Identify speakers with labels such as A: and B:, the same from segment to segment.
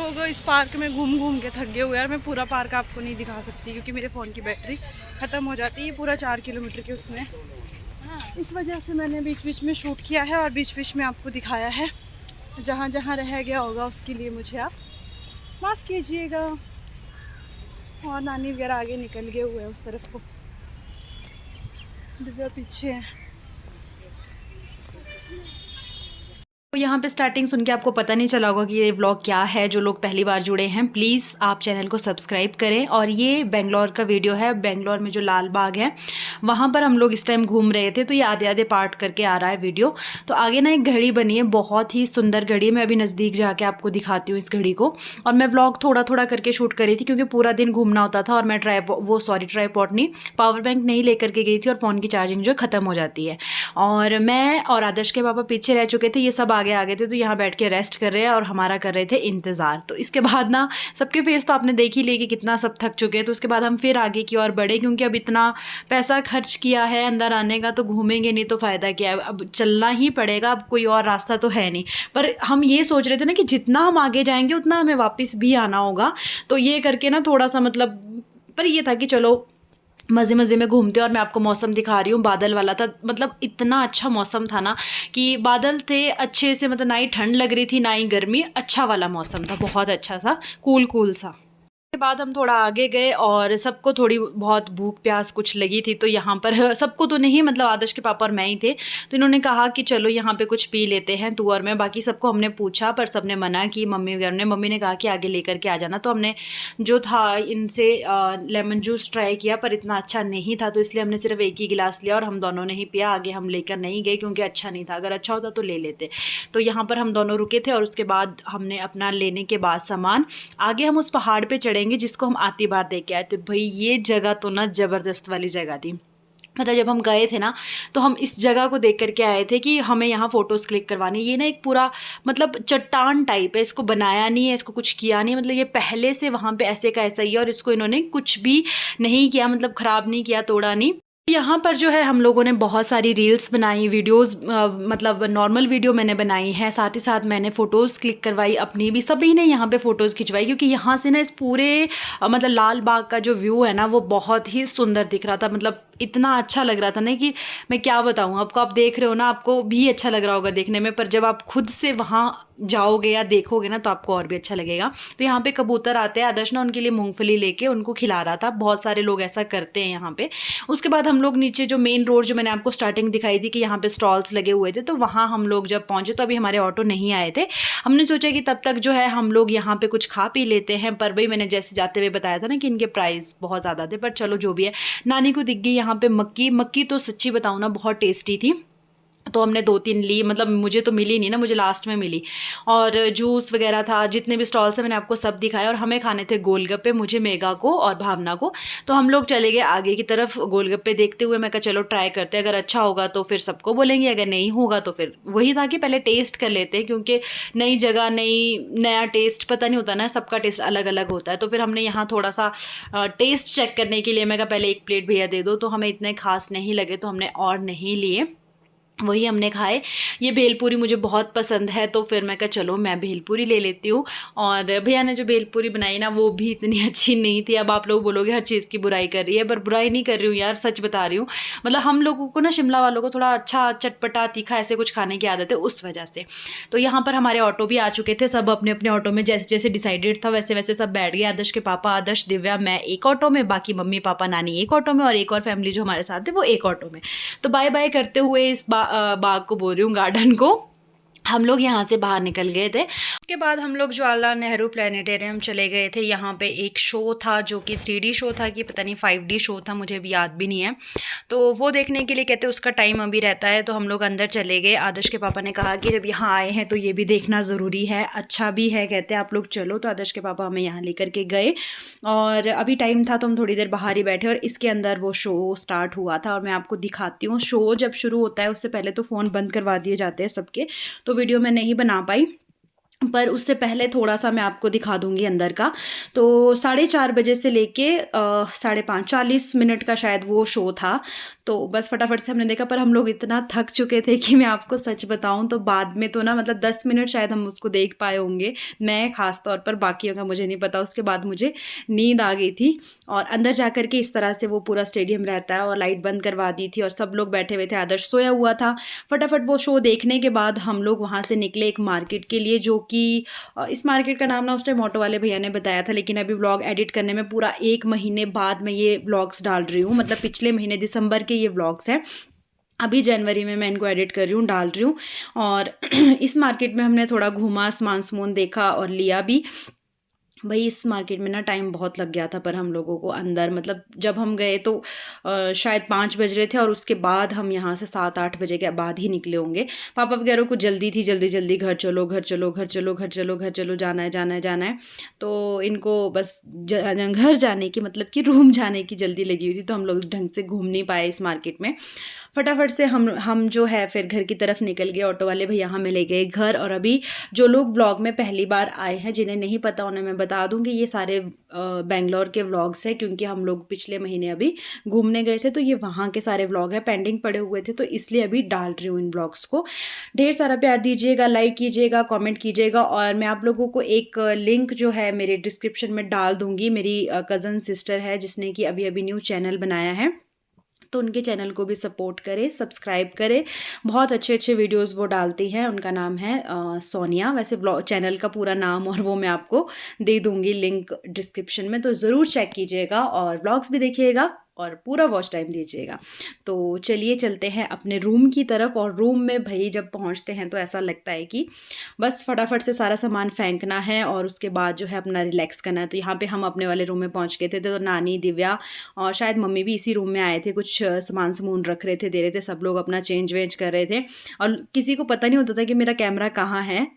A: लोग इस पार्क में घूम घूम के थक गए हुए यार। मैं पूरा पार्क आपको नहीं दिखा सकती क्योंकि मेरे फ़ोन की बैटरी ख़त्म हो जाती है। पूरा 4 किलोमीटर के उसमें, इस वजह से मैंने बीच बीच में शूट किया है और बीच बीच में आपको दिखाया है। जहाँ जहाँ रह गया होगा उसके लिए मुझे आप माफ़ कीजिएगा। और नानी वगैरह आगे निकल गए हुए हैं उस तरफ को, दिव्या पीछे है।
B: तो यहाँ पे स्टार्टिंग सुन के आपको पता नहीं चला होगा कि ये व्लॉग क्या है। जो लोग पहली बार जुड़े हैं प्लीज़ आप चैनल को सब्सक्राइब करें। और ये बेंगलोर का वीडियो है। बेंगलोर में जो लाल बाग है वहाँ पर हम लोग इस टाइम घूम रहे थे, तो ये आधे आधे पार्ट करके आ रहा है वीडियो। तो आगे ना एक घड़ी बनी है, बहुत ही सुंदर घड़ी। मैं अभी नज़दीक जाके आपको दिखाती हूँ इस घड़ी को। और मैं व्लॉग थोड़ा थोड़ा करके शूट करी थी क्योंकि पूरा दिन घूमना होता था। और मैं ट्राईपॉड नहीं, पावर बैंक नहीं लेकर के गई थी और फ़ोन की चार्जिंग जो ख़त्म हो जाती है। और मैं और आदर्श के पापा पीछे रह चुके थे, ये सब आ गए थे। तो यहाँ बैठ के रेस्ट कर रहे हैं और हमारा कर रहे थे इंतज़ार। तो इसके बाद ना सबके फेस तो आपने देख ही लिए कि कितना सब थक चुके हैं। तो उसके बाद हम फिर आगे की ओर बढ़े क्योंकि अब इतना पैसा खर्च किया है अंदर आने का, तो घूमेंगे नहीं तो फ़ायदा क्या है। अब चलना ही पड़ेगा, अब कोई और रास्ता तो है नहीं। पर हम ये सोच रहे थे ना कि जितना हम आगे जाएंगे उतना हमें वापस भी आना होगा। तो ये करके ना थोड़ा सा मतलब, पर ये था कि चलो मज़े मज़े में घूमते। और मैं आपको मौसम दिखा रही हूँ, बादल वाला था। मतलब इतना अच्छा मौसम था ना कि बादल थे अच्छे से, मतलब ना ही ठंड लग रही थी ना ही गर्मी, अच्छा वाला मौसम था, बहुत अच्छा सा कूल कूल सा। के बाद हम थोड़ा आगे गए और सबको थोड़ी बहुत भूख प्यास कुछ लगी थी। तो यहाँ पर सबको तो नहीं, मतलब आदर्श के पापा और मैं ही थे। तो इन्होंने कहा कि चलो यहाँ पे कुछ पी लेते हैं तू और मैं। बाकी सबको हमने पूछा पर सबने मना की। मम्मी ने कहा कि आगे लेकर के आ जाना। तो हमने जो था इनसे लेमन जूस ट्राई किया पर इतना अच्छा नहीं था, तो इसलिए हमने सिर्फ एक ही गिलास लिया और हम दोनों ने ही पिया। आगे हम लेकर नहीं गए क्योंकि अच्छा नहीं था, अगर अच्छा होता तो ले लेते। तो यहाँ पर हम दोनों रुके थे और उसके बाद हमने अपना लेने के बाद सामान आगे हम उस पहाड़ पे चढ़ेंगे जिसको हम आती बार देख के आए थे। भाई ये जगह तो ना ज़बरदस्त वाली जगह थी। मतलब जब हम गए थे ना तो हम इस जगह को देख करके आए थे कि हमें यहाँ फ़ोटोज़ क्लिक करवानी। ये ना एक पूरा मतलब चट्टान टाइप है, इसको बनाया नहीं है, इसको कुछ किया नहीं है। मतलब ये पहले से वहाँ पे ऐसे का ऐसा ही है और इसको इन्होंने कुछ भी नहीं किया, मतलब ख़राब नहीं किया, तोड़ा नहीं। यहाँ पर जो है हम लोगों ने बहुत सारी रील्स बनाई, वीडियोस, मतलब नॉर्मल वीडियो मैंने बनाई है, साथ ही साथ मैंने फ़ोटोज़ क्लिक करवाई अपनी भी। सभी ने यहाँ पे फ़ोटोज़ खिंचवाई क्योंकि यहाँ से ना इस पूरे मतलब लाल बाग का जो व्यू है ना वो बहुत ही सुंदर दिख रहा था। मतलब इतना अच्छा लग रहा था ना कि मैं क्या बताऊँ आपको। आप देख रहे हो ना, आपको भी अच्छा लग रहा होगा देखने में, पर जब आप खुद से वहाँ जाओगे या देखोगे ना तो आपको और भी अच्छा लगेगा। तो यहाँ पे कबूतर आते हैं, आदर्श ना उनके लिए मूंगफली लेके उनको खिला रहा था। बहुत सारे लोग ऐसा करते हैं यहाँ पे। उसके बाद हम लोग नीचे जो मेन रोड, जो मैंने आपको स्टार्टिंग दिखाई थी कि यहाँ पे स्टॉल्स लगे हुए थे, तो वहाँ हम लोग जब पहुँचे तो अभी हमारे ऑटो नहीं आए थे। हमने सोचा कि तब तक जो है हम लोग यहाँ पे कुछ खा पी लेते हैं। पर भाई मैंने जैसे जाते हुए बताया था ना कि इनके प्राइस बहुत ज़्यादा थे, पर चलो जो भी है। नानी को दिख गई यहाँ पे मक्की तो सच्ची बताऊँ ना बहुत टेस्टी थी। तो हमने 2-3 ली, मतलब मुझे तो मिली नहीं ना, मुझे लास्ट में मिली। और जूस वगैरह था, जितने भी स्टॉल्स हैं मैंने आपको सब दिखाया। और हमें खाने थे गोलगप्पे, मुझे, मेगा को और भावना को। तो हम लोग चले गए आगे की तरफ गोलगप्पे देखते हुए। मैं कहा चलो ट्राई करते हैं, अगर अच्छा होगा तो फिर सबको बोलेंगे, अगर नहीं होगा तो फिर वही था कि पहले टेस्ट कर लेते हैं क्योंकि नई जगह नया टेस्ट पता नहीं होता ना, सबका टेस्ट अलग अलग होता है। तो फिर हमने यहाँ थोड़ा सा टेस्ट चेक करने के लिए मैं कहा पहले 1 प्लेट भैया दे दो। तो हमें इतने खास नहीं लगे तो हमने और नहीं लिए, वही हमने खाए। ये भेलपूरी मुझे बहुत पसंद है तो फिर मैं कहा चलो मैं भेलपूरी ले लेती हूँ। और भैया ने जो भेलपूरी बनाई ना वो भी इतनी अच्छी नहीं थी। अब आप लोग बोलोगे हर चीज़ की बुराई कर रही है, पर बुराई नहीं कर रही हूँ यार, सच बता रही हूँ। मतलब हम लोगों को ना, शिमला वालों को थोड़ा अच्छा चटपटा तीखा ऐसे कुछ खाने की आदत है, उस वजह से। तो यहाँ पर हमारे ऑटो भी आ चुके थे, सब अपने अपने ऑटो में जैसे जैसे डिसाइडेड था वैसे वैसे सब बैठ गए। आदर्श के पापा, आदर्श, दिव्या, मैं एक ऑटो में, बाकी मम्मी पापा नानी एक ऑटो में और एक और फैमिली जो हमारे साथ है वो एक ऑटो में। तो बाय बाय करते हुए इस बाग को बोल रही हूँ, गार्डन को, हम लोग यहाँ से बाहर निकल गए थे। उसके बाद हम लोग जवाहरलाल नेहरू प्लानिटेरियम चले गए थे। यहाँ पे एक शो था जो कि 3D शो था कि पता नहीं 5D शो था, मुझे भी याद भी नहीं है। तो वो देखने के लिए कहते उसका टाइम अभी रहता है, तो हम लोग अंदर चले गए। आदर्श के पापा ने कहा कि जब यहाँ आए हैं तो ये भी देखना ज़रूरी है, अच्छा भी है, कहते आप लोग चलो। तो आदर्श के पापा हमें यहाँ लेकर के गए और अभी टाइम था तो हम थोड़ी देर बाहर ही बैठे और इसके अंदर वो शो स्टार्ट हुआ था। और मैं आपको दिखाती हूँ, शो जब शुरू होता है उससे पहले तो फ़ोन बंद करवा दिए जाते हैं सबके, तो वीडियो मैं नहीं बना पाई, पर उससे पहले थोड़ा सा मैं आपको दिखा दूंगी अंदर का। तो 4:30 बजे से लेके 5:30 40 मिनट का शायद वो शो था। तो बस फटाफट से हमने देखा, पर हम लोग इतना थक चुके थे कि मैं आपको सच बताऊं तो बाद में तो ना मतलब 10 मिनट शायद हम उसको देख पाए होंगे, मैं ख़ास तौर पर, बाकियों का मुझे नहीं पता। उसके बाद मुझे नींद आ गई थी और अंदर जा कर के इस तरह से वो पूरा स्टेडियम रहता है और लाइट बंद करवा दी थी और सब लोग बैठे हुए थे, आदर्श सोया हुआ था। फटाफट वो शो देखने के बाद हम लोग वहाँ से निकले एक मार्केट के लिए, जो कि इस मार्केट का नाम ना उस टाइम ऑटो वाले भैया ने बताया था, लेकिन अभी व्लॉग एडिट करने में पूरा 1 महीने बाद मैं ये व्लॉग्स डाल रही हूँ, मतलब पिछले महीने दिसंबर के ये व्लॉग्स हैं, अभी जनवरी में मैं इनको एडिट कर रही हूँ, डाल रही हूँ। और इस मार्केट में हमने थोड़ा घूमा, सामान देखा और लिया भी। भाई इस मार्केट में ना टाइम बहुत लग गया था, पर हम लोगों को अंदर, मतलब जब हम गए तो शायद 5 बज रहे थे और उसके बाद हम यहाँ से 7-8 बजे के बाद ही निकले होंगे। पापा वगैरह को जल्दी थी, जल्दी जल्दी घर चलो घर चलो घर चलो घर चलो घर चलो, जाना है जाना है जाना है। तो इनको बस घर जाने की, मतलब कि रूम जाने की जल्दी लगी हुई थी, तो हम लोग ढंग से घूम नहीं पाए इस मार्केट में। फटाफट से हम जो है फिर घर की तरफ निकल गए, ऑटो वाले भैया हमें ले गए घर। और अभी जो लोग व्लॉग में पहली बार आए हैं, जिन्हें नहीं पता उन्हें मैं बता दूं कि ये सारे बेंगलोर के व्लॉग्स हैं, क्योंकि हम लोग पिछले महीने अभी घूमने गए थे, तो ये वहाँ के सारे व्लॉग हैं, पेंडिंग पड़े हुए थे, तो इसलिए अभी डाल रही हूँ इन व्लॉग्स को। ढेर सारा प्यार दीजिएगा, लाइक कीजिएगा, कॉमेंट कीजिएगा। और मैं आप लोगों को एक लिंक जो है मेरे डिस्क्रिप्शन में डाल दूँगी। मेरी कज़न सिस्टर है जिसने कि अभी अभी न्यू चैनल बनाया है, तो उनके चैनल को भी सपोर्ट करें, सब्सक्राइब करें। बहुत अच्छे अच्छे वीडियोस वो डालती हैं। उनका नाम है सोनिया, वैसे ब्लॉग चैनल का पूरा नाम और वो मैं आपको दे दूंगी लिंक डिस्क्रिप्शन में, तो ज़रूर चेक कीजिएगा और व्लॉग्स भी देखिएगा और पूरा वॉच टाइम दीजिएगा। तो चलिए चलते हैं अपने रूम की तरफ। और रूम में भाई जब पहुंचते हैं तो ऐसा लगता है कि बस फटाफट से सारा सामान फेंकना है और उसके बाद जो है अपना रिलैक्स करना है। तो यहाँ पे हम अपने वाले रूम में पहुंच गए थे, तो नानी, दिव्या और शायद मम्मी भी इसी रूम में आए थे, कुछ सामान रख रहे थे, दे रहे थे, सब लोग अपना चेंज वेंज कर रहे थे और किसी को पता नहीं होता था कि मेरा कैमरा कहाँ है।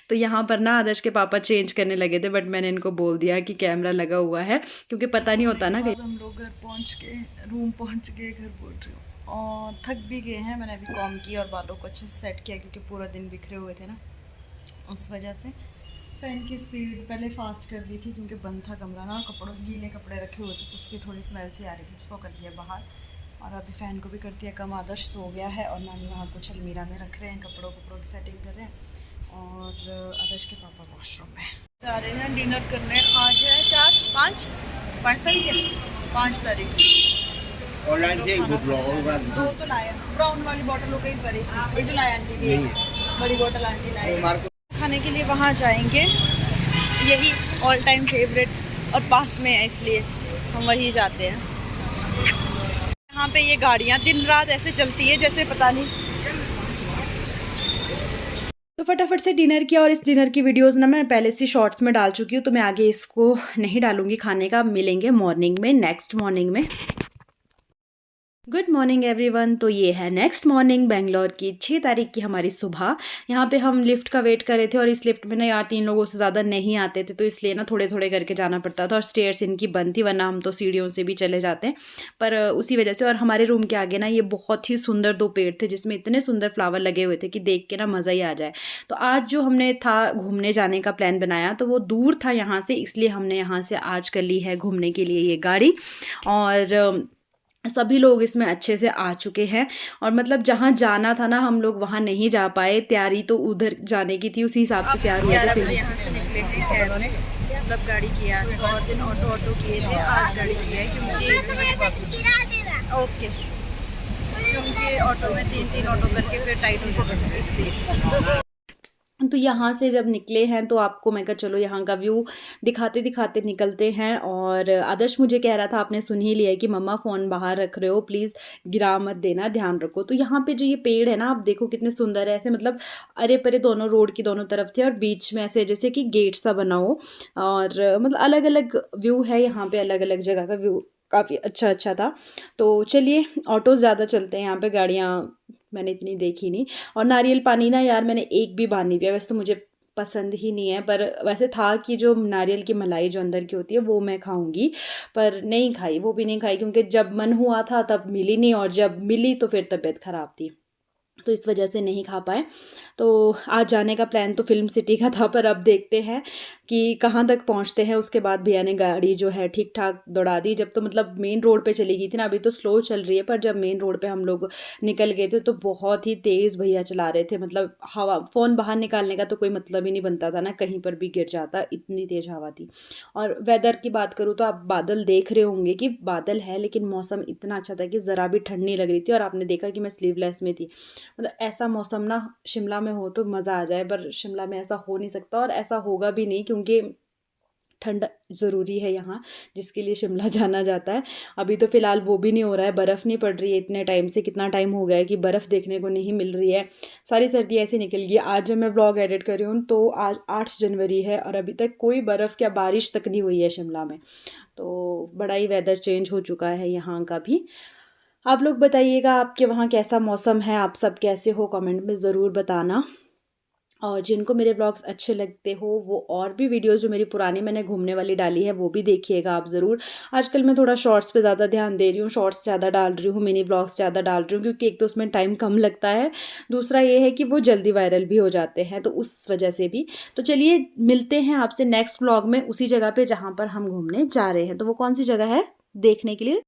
B: तो यहाँ पर ना आदर्श के पापा चेंज करने लगे थे, बट मैंने इनको बोल दिया कि कैमरा लगा हुआ है, क्योंकि पता नहीं होता ना।
A: हम लोग घर पहुँच गए, रूम पहुँच गए, घर बोल रही हूँ, और थक भी गए हैं। मैंने अभी कॉम किया और बालों को अच्छे से सेट किया, क्योंकि पूरा दिन बिखरे हुए थे ना, उस वजह से। फ़ैन की स्पीड पहले फास्ट कर दी थी, क्योंकि बंद था कमरा ना, कपड़ों गीले कपड़े रखे हुए थे, तो उसकी थोड़ी स्मेल सी आ रही थी, उसको कर दिया बाहर। और अभी फ़ैन को भी कर दिया कम। आदर्श सो गया है और नानी वहाँ कुछ अलमीरा में रख रहे हैं, कपड़ों की सेटिंग कर रहे हैं। और आदर्श के पापा वॉशरूम में जा रहे हैं डिनर करने। आज है 5 तारीख है, 5 तारीख। दो तो लाया, ब्राउन वाली बॉटल हो गई बड़ी, ये जो लाया आंटी भी बड़ी बॉटल आंटी लाए। खाने के लिए वहाँ जाएंगे, यही ऑल टाइम फेवरेट और पास में है, इसलिए हम वही जाते हैं। यहाँ पे ये गाड़ियाँ दिन रात ऐसे चलती है जैसे पता नहीं।
B: तो फटाफट से डिनर किया और इस डिनर की वीडियोस ना मैं पहले से शॉर्ट्स में डाल चुकी हूँ, तो मैं आगे इसको नहीं डालूंगी खाने का। मिलेंगे मॉर्निंग में, नेक्स्ट मॉर्निंग में। Good morning everyone. तो ये है नेक्स्ट मॉर्निंग बेंगलोर की 6 तारीख की हमारी सुबह। यहाँ पे हम लिफ्ट का वेट कर रहे थे और इस लिफ्ट में ना यार 3 लोगों से ज़्यादा नहीं आते थे, तो इसलिए ना थोड़े थोड़े करके जाना पड़ता था और स्टेयर्स इनकी बंद थी, वरना हम तो सीढ़ियों से भी चले जाते हैं, पर उसी वजह से। और हमारे रूम के आगे ना ये बहुत ही सुंदर 2 पेड़ थे, जिसमें इतने सुंदर फ्लावर लगे हुए थे कि देख के ना मज़ा ही आ जाए। तो आज जो हमने था घूमने जाने का प्लान बनाया, तो वो दूर था यहाँ से, इसलिए हमने यहाँ से आज कर ली है घूमने के लिए ये गाड़ी। और सभी लोग इसमें अच्छे से आ चुके हैं और मतलब जहाँ जाना था ना हम लोग वहाँ नहीं जा पाए, तैयारी तो उधर जाने की थी, उसी हिसाब से तैयार हुए थे। फिर
A: यहाँ से निकले हैं कैब में, मतलब गाड़ी किया, और दिन ऑटो किए थे, आज गाड़ी किया है, क्योंकि ओके, क्योंकि ऑटो में 3 ऑटो करके फिर टाइट हो जाता है, इसलिए।
B: तो यहाँ से जब निकले हैं तो आपको मैं कहा चलो यहाँ का व्यू दिखाते दिखाते निकलते हैं। और आदर्श मुझे कह रहा था, आपने सुन ही लिया कि मम्मा फ़ोन बाहर रख रहे हो, प्लीज़ गिरा मत देना, ध्यान रखो। तो यहाँ पे जो ये पेड़ है ना, आप देखो कितने सुंदर है, ऐसे मतलब अरे परे दोनों रोड की दोनों तरफ थे और बीच में ऐसे जैसे कि गेट सा बना हो, और मतलब अलग अलग व्यू है यहाँ पे, अलग अलग जगह का व्यू काफ़ी अच्छा था। तो चलिए ऑटो ज़्यादा चलते हैं यहाँ पे, गाड़ियाँ मैंने इतनी देखी नहीं। और नारियल पानी ना यार मैंने एक भी बार नहीं पिया, वैसे तो मुझे पसंद ही नहीं है, पर वैसे था कि जो नारियल की मलाई जो अंदर की होती है वो मैं खाऊंगी, पर नहीं खाई, वो भी नहीं खाई, क्योंकि जब मन हुआ था तब मिली नहीं, और जब मिली तो फिर तबीयत ख़राब थी, तो इस वजह से नहीं खा पाए। तो आज जाने का प्लान तो फिल्म सिटी का था, पर अब देखते हैं कि कहाँ तक पहुँचते हैं। उसके बाद भैया ने गाड़ी जो है ठीक ठाक दौड़ा दी। जब तो मतलब मेन रोड पे चली गई थी ना, अभी तो स्लो चल रही है, पर जब मेन रोड पे हम लोग निकल गए थे तो बहुत ही तेज़ भैया चला रहे थे। मतलब हवा, फ़ोन बाहर निकालने का तो कोई मतलब ही नहीं बनता था ना, कहीं पर भी गिर जाता, इतनी तेज़ हवा थी। और वेदर की बात करूँ तो आप बादल देख रहे होंगे कि बादल है, लेकिन मौसम इतना अच्छा था कि ज़रा भी ठंड नहीं लग रही थी। और आपने देखा कि मैं स्लीवलेस में थी। मतलब ऐसा मौसम ना शिमला में हो तो मज़ा आ जाए, पर शिमला में ऐसा हो नहीं सकता और ऐसा होगा भी नहीं, क्योंकि ठंड ज़रूरी है यहाँ, जिसके लिए शिमला जाना जाता है। अभी तो फ़िलहाल वो भी नहीं हो रहा है, बर्फ़ नहीं पड़ रही है इतने टाइम से। कितना टाइम हो गया है कि बर्फ़ देखने को नहीं मिल रही है, सारी सर्दी ऐसे निकल गई। आज जब मैं व्लॉग एडिट कर रही हूँ तो आज 8 जनवरी है और अभी तक कोई बर्फ़ क्या बारिश तक नहीं हुई है शिमला में। तो बड़ा ही वेदर चेंज हो चुका है यहाँ का भी। आप लोग बताइएगा आपके वहाँ कैसा मौसम है, आप सब कैसे हो, कमेंट में ज़रूर बताना। और जिनको मेरे ब्लॉग्स अच्छे लगते हो वो और भी वीडियोस जो मेरी पुरानी मैंने घूमने वाली डाली है वो भी देखिएगा आप ज़रूर। आजकल मैं थोड़ा शॉर्ट्स पे ज़्यादा ध्यान दे रही हूँ, शॉर्ट्स ज़्यादा डाल रही हूँ, मिनी ब्लॉग्स ज़्यादा डाल रही हूँ, क्योंकि एक तो उसमें टाइम कम लगता है, दूसरा ये है कि वो जल्दी वायरल भी हो जाते हैं, तो उस वजह से भी। तो चलिए मिलते हैं आपसे नेक्स्ट ब्लॉग में उसी जगह पर जहाँ पर हम घूमने जा रहे हैं। तो वो कौन सी जगह है देखने के लिए